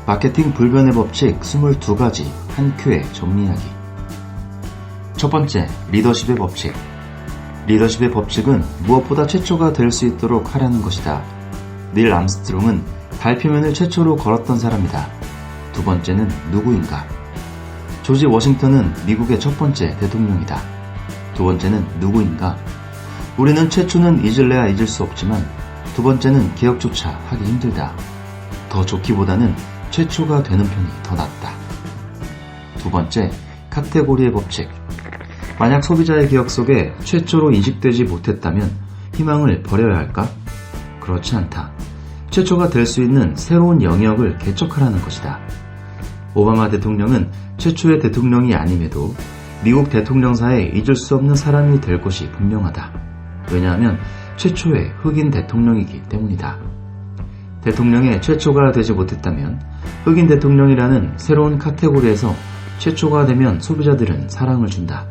마케팅 불변의 법칙 22가지 한 큐에 정리하기. 첫 번째, 리더십의 법칙. 리더십의 법칙은 무엇보다 최초가 될 수 있도록 하려는 것이다. 닐 암스트롱은 발표면을 최초로 걸었던 사람이다. 두 번째는 누구인가? 조지 워싱턴은 미국의 첫 번째 대통령이다. 두 번째는 누구인가? 우리는 최초는 잊을래야 잊을 수 없지만 두 번째는 기억조차 하기 힘들다. 더 좋기보다는 최초가 되는 편이 더 낫다. 두 번째, 카테고리의 법칙. 만약 소비자의 기억 속에 최초로 인식되지 못했다면 희망을 버려야 할까? 그렇지 않다. 최초가 될 수 있는 새로운 영역을 개척하라는 것이다. 오바마 대통령은 최초의 대통령이 아님에도 미국 대통령사에 잊을 수 없는 사람이 될 것이 분명하다. 왜냐하면 최초의 흑인 대통령이기 때문이다. 대통령의 최초가 되지 못했다면 흑인 대통령이라는 새로운 카테고리에서 최초가 되면 소비자들은 사랑을 준다.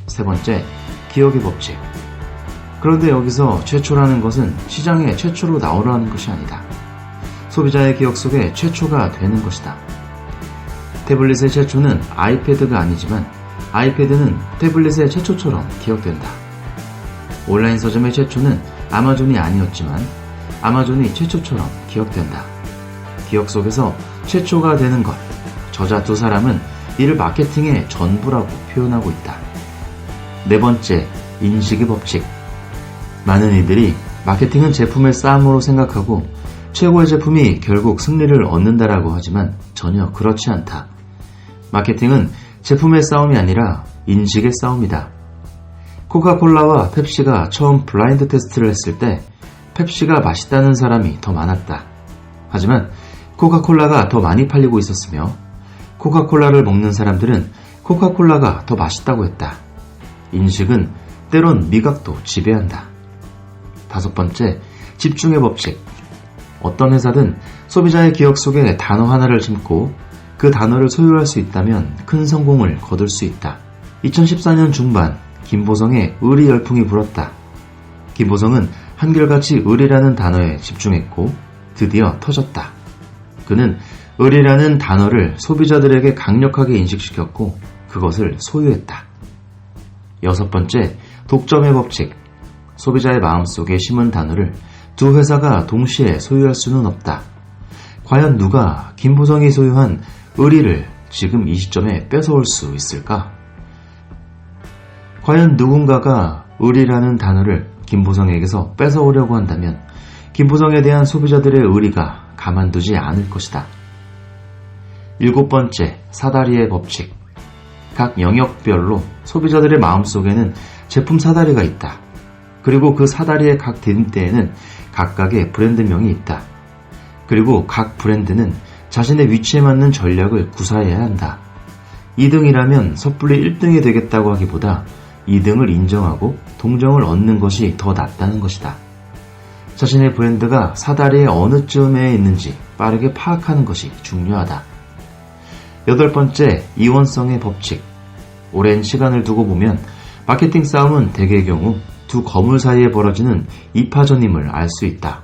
세 번째, 기억의 법칙. 그런데 여기서 최초라는 것은 시장에 최초로 나오라는 것이 아니다. 소비자의 기억 속에 최초가 되는 것이다. 태블릿의 최초는 아이패드가 아니지만 아이패드는 태블릿의 최초처럼 기억된다. 온라인 서점의 최초는 아마존이 아니었지만 아마존이 최초처럼 기억된다. 기억 속에서 최초가 되는 것. 저자 두 사람은 이를 마케팅의 전부라고 표현하고 있다. 네 번째, 인식의 법칙. 많은 이들이 마케팅은 제품의 싸움으로 생각하고 최고의 제품이 결국 승리를 얻는다라고 하지만 전혀 그렇지 않다. 마케팅은 제품의 싸움이 아니라 인식의 싸움이다. 코카콜라와 펩시가 처음 블라인드 테스트를 했을 때 펩시가 맛있다는 사람이 더 많았다. 하지만 코카콜라가 더 많이 팔리고 있었으며 코카콜라를 먹는 사람들은 코카콜라가 더 맛있다고 했다. 인식은 때론 미각도 지배한다. 다섯 번째, 집중의 법칙. 어떤 회사든 소비자의 기억 속에 단어 하나를 심고 그 단어를 소유할 수 있다면 큰 성공을 거둘 수 있다. 2014년 중반 김보성의 의리 열풍이 불었다. 김보성은 한결같이 의리라는 단어에 집중했고 드디어 터졌다. 그는 의리라는 단어를 소비자들에게 강력하게 인식시켰고 그것을 소유했다. 여섯 번째, 독점의 법칙. 소비자의 마음속에 심은 단어를 두 회사가 동시에 소유할 수는 없다. 과연 누가 김보성이 소유한 의리를 지금 이 시점에 뺏어올 수 있을까? 과연 누군가가 의리라는 단어를 김보성에게서 뺏어오려고 한다면 김보성에 대한 소비자들의 의리가 가만두지 않을 것이다. 일곱 번째, 사다리의 법칙. 각 영역별로 소비자들의 마음속에는 제품 사다리가 있다. 그리고 그 사다리의 각 디딤대에는 각각의 브랜드명이 있다. 그리고 각 브랜드는 자신의 위치에 맞는 전략을 구사해야 한다. 2등이라면 섣불리 1등이 되겠다고 하기보다 2등을 인정하고 동정을 얻는 것이 더 낫다는 것이다. 자신의 브랜드가 사다리의 어느 쯤에 있는지 빠르게 파악하는 것이 중요하다. 여덟 번째, 이원성의 법칙. 오랜 시간을 두고 보면 마케팅 싸움은 대개의 경우 두 거물 사이에 벌어지는 이파전임을 알 수 있다.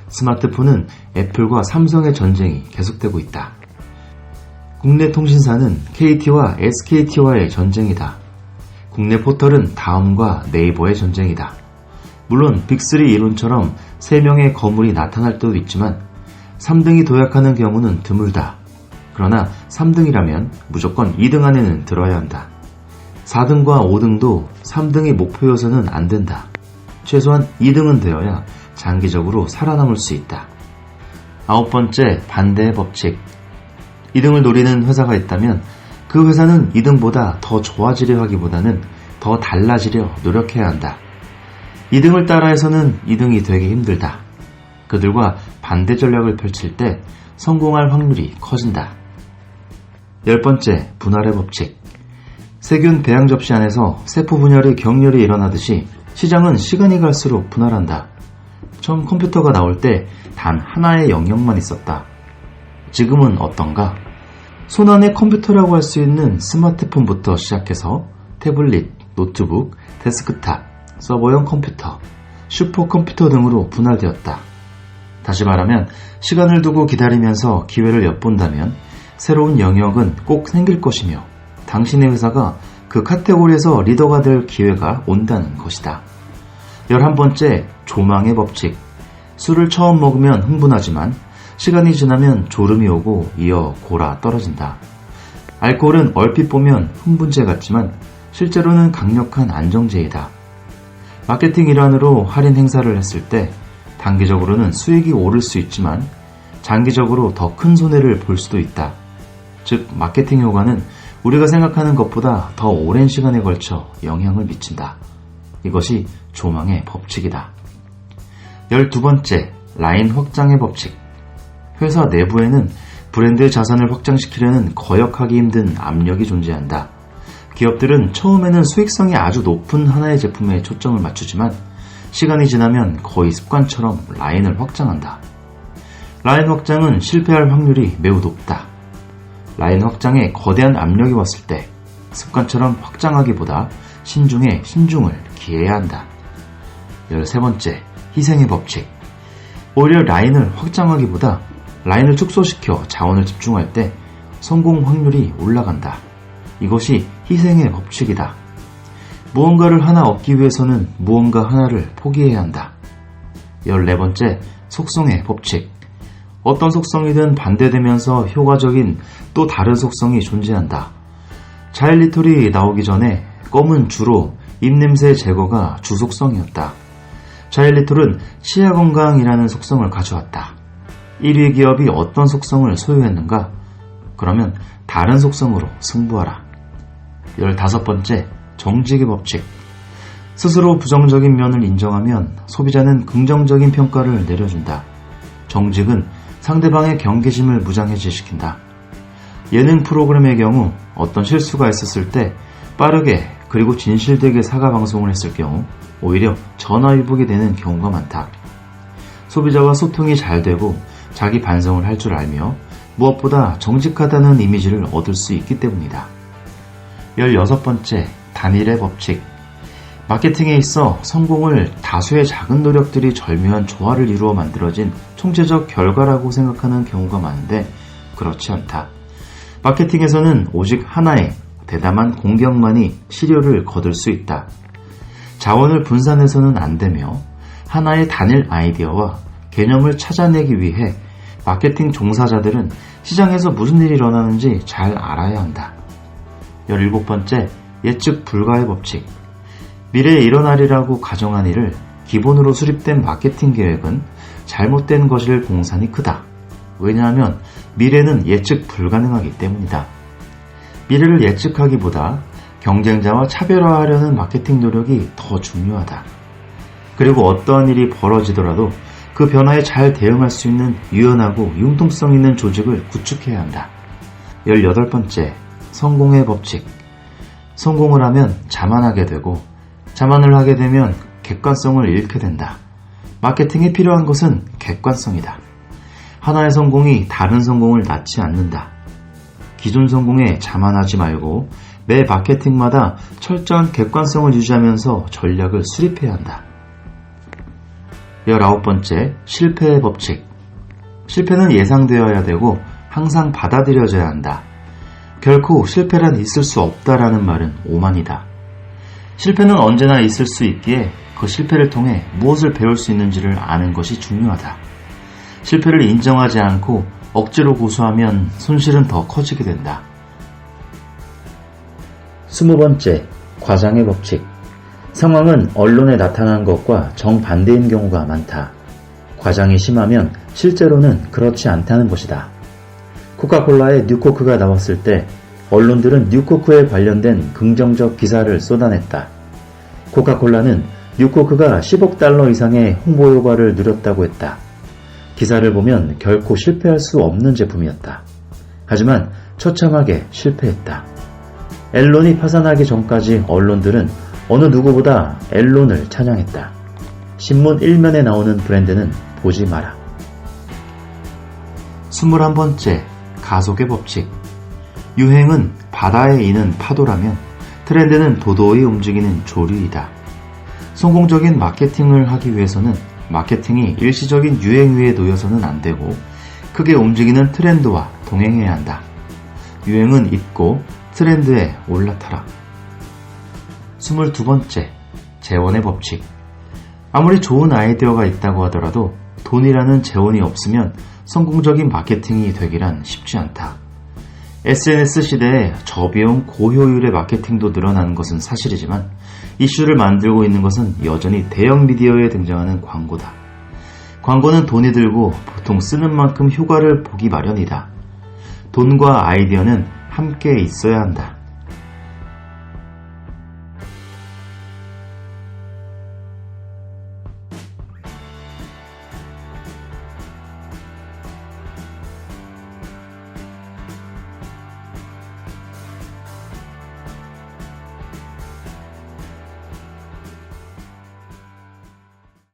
스마트폰은 애플과 삼성의 전쟁이 계속되고 있다. 국내 통신사는 KT와 SKT와의 전쟁이다. 국내 포털은 다음과 네이버의 전쟁이다. 물론 빅3 이론처럼 3명의 거물이 나타날 때도 있지만 3등이 도약하는 경우는 드물다. 그러나 3등이라면 무조건 2등 안에는 들어야 한다. 4등과 5등도 3등이 목표여서는 안 된다. 최소한 2등은 되어야 장기적으로 살아남을 수 있다. 아홉 번째, 반대의 법칙. 2등을 노리는 회사가 있다면 그 회사는 2등보다 더 좋아지려 하기보다는 더 달라지려 노력해야 한다. 2등을 따라해서는 2등이 되기 힘들다. 그들과 반대 전략을 펼칠 때 성공할 확률이 커진다. 열 번째, 분할의 법칙. 세균 배양 접시 안에서 세포 분열이 격렬히 일어나듯이 시장은 시간이 갈수록 분할한다. 처음 컴퓨터가 나올 때 단 하나의 영역만 있었다. 지금은 어떤가? 손안의 컴퓨터라고 할 수 있는 스마트폰부터 시작해서 태블릿, 노트북, 데스크탑, 서버용 컴퓨터, 슈퍼컴퓨터 등으로 분할되었다. 다시 말하면 시간을 두고 기다리면서 기회를 엿본다면 새로운 영역은 꼭 생길 것이며 당신의 회사가 그 카테고리에서 리더가 될 기회가 온다는 것이다. 11번째, 조망의 법칙. 술을 처음 먹으면 흥분하지만 시간이 지나면 졸음이 오고 이어 골아 떨어진다. 알코올은 얼핏 보면 흥분제 같지만 실제로는 강력한 안정제이다. 마케팅 일환으로 할인 행사를 했을 때 단기적으로는 수익이 오를 수 있지만 장기적으로 더 큰 손해를 볼 수도 있다. 즉, 마케팅 효과는 우리가 생각하는 것보다 더 오랜 시간에 걸쳐 영향을 미친다. 이것이 조망의 법칙이다. 12번째, 라인 확장의 법칙. 회사 내부에는 브랜드의 자산을 확장시키려는 거역하기 힘든 압력이 존재한다. 기업들은 처음에는 수익성이 아주 높은 하나의 제품에 초점을 맞추지만 시간이 지나면 거의 습관처럼 라인을 확장한다. 라인 확장은 실패할 확률이 매우 높다. 라인 확장에 거대한 압력이 왔을 때 습관처럼 확장하기보다 신중에 신중을 기해야 한다. 13번째, 희생의 법칙. 오히려 라인을 확장하기보다 라인을 축소시켜 자원을 집중할 때 성공 확률이 올라간다. 이것이 희생의 법칙이다. 무언가를 하나 얻기 위해서는 무언가 하나를 포기해야 한다. 14번째, 속성의 법칙. 어떤 속성이든 반대되면서 효과적인 또 다른 속성이 존재한다. 자일리톨이 나오기 전에 껌은 주로 입냄새 제거가 주 속성이었다. 자일리톨은 치아 건강이라는 속성을 가져왔다. 1위 기업이 어떤 속성을 소유했는가? 그러면 다른 속성으로 승부하라. 15번째, 정직의 법칙. 스스로 부정적인 면을 인정하면 소비자는 긍정적인 평가를 내려준다. 정직은 상대방의 경계심을 무장해제시킨다. 예능 프로그램의 경우 어떤 실수가 있었을 때 빠르게 그리고 진실되게 사과 방송을 했을 경우 오히려 전화위복이 되는 경우가 많다. 소비자와 소통이 잘 되고 자기 반성을 할 줄 알며 무엇보다 정직하다는 이미지를 얻을 수 있기 때문이다. 16번째, 단일의 법칙. 마케팅에 있어 성공을 다수의 작은 노력들이 절묘한 조화를 이루어 만들어진 총체적 결과라고 생각하는 경우가 많은데 그렇지 않다. 마케팅에서는 오직 하나의 대담한 공격만이 실효를 거둘 수 있다. 자원을 분산해서는 안 되며 하나의 단일 아이디어와 개념을 찾아내기 위해 마케팅 종사자들은 시장에서 무슨 일이 일어나는지 잘 알아야 한다. 17번째, 예측 불가의 법칙. 미래에 일어나리라고 가정한 일을 기본으로 수립된 마케팅 계획은 잘못된 것일 공산이 크다. 왜냐하면 미래는 예측 불가능하기 때문이다. 미래를 예측하기보다 경쟁자와 차별화하려는 마케팅 노력이 더 중요하다. 그리고 어떠한 일이 벌어지더라도 그 변화에 잘 대응할 수 있는 유연하고 융통성 있는 조직을 구축해야 한다. 18번째, 성공의 법칙. 성공을 하면 자만하게 되고 자만을 하게 되면 객관성을 잃게 된다. 마케팅에 필요한 것은 객관성이다. 하나의 성공이 다른 성공을 낳지 않는다. 기존 성공에 자만하지 말고 매 마케팅마다 철저한 객관성을 유지하면서 전략을 수립해야 한다. 19번째, 실패의 법칙. 실패는 예상되어야 되고 항상 받아들여져야 한다. 결코 실패란 있을 수 없다라는 말은 오만이다. 실패는 언제나 있을 수 있기에 그 실패를 통해 무엇을 배울 수 있는지를 아는 것이 중요하다. 실패를 인정하지 않고 억지로 고수하면 손실은 더 커지게 된다. 20번째, 과장의 법칙. 상황은 언론에 나타난 것과 정반대인 경우가 많다. 과장이 심하면 실제로는 그렇지 않다는 것이다. 코카콜라의 뉴코크가 나왔을 때 언론들은 뉴코크에 관련된 긍정적 기사를 쏟아냈다. 코카콜라는 뉴코크가 10억 달러 이상의 홍보 효과를 누렸다고 했다. 기사를 보면 결코 실패할 수 없는 제품이었다. 하지만 처참하게 실패했다. 앨론이 파산하기 전까지 언론들은 어느 누구보다 앨론을 찬양했다. 신문 1면에 나오는 브랜드는 보지 마라. 21번째, 가속의 법칙. 유행은 바다에 이는 파도라면 트렌드는 도도히 움직이는 조류이다. 성공적인 마케팅을 하기 위해서는 마케팅이 일시적인 유행 위에 놓여서는 안 되고 크게 움직이는 트렌드와 동행해야 한다. 유행은 있고 트렌드에 올라타라. 22번째, 재원의 법칙. 아무리 좋은 아이디어가 있다고 하더라도 돈이라는 재원이 없으면 성공적인 마케팅이 되기란 쉽지 않다. SNS 시대에 저비용 고효율의 마케팅도 늘어나는 것은 사실이지만 이슈를 만들고 있는 것은 여전히 대형 미디어에 등장하는 광고다. 광고는 돈이 들고 보통 쓰는 만큼 효과를 보기 마련이다. 돈과 아이디어는 함께 있어야 한다.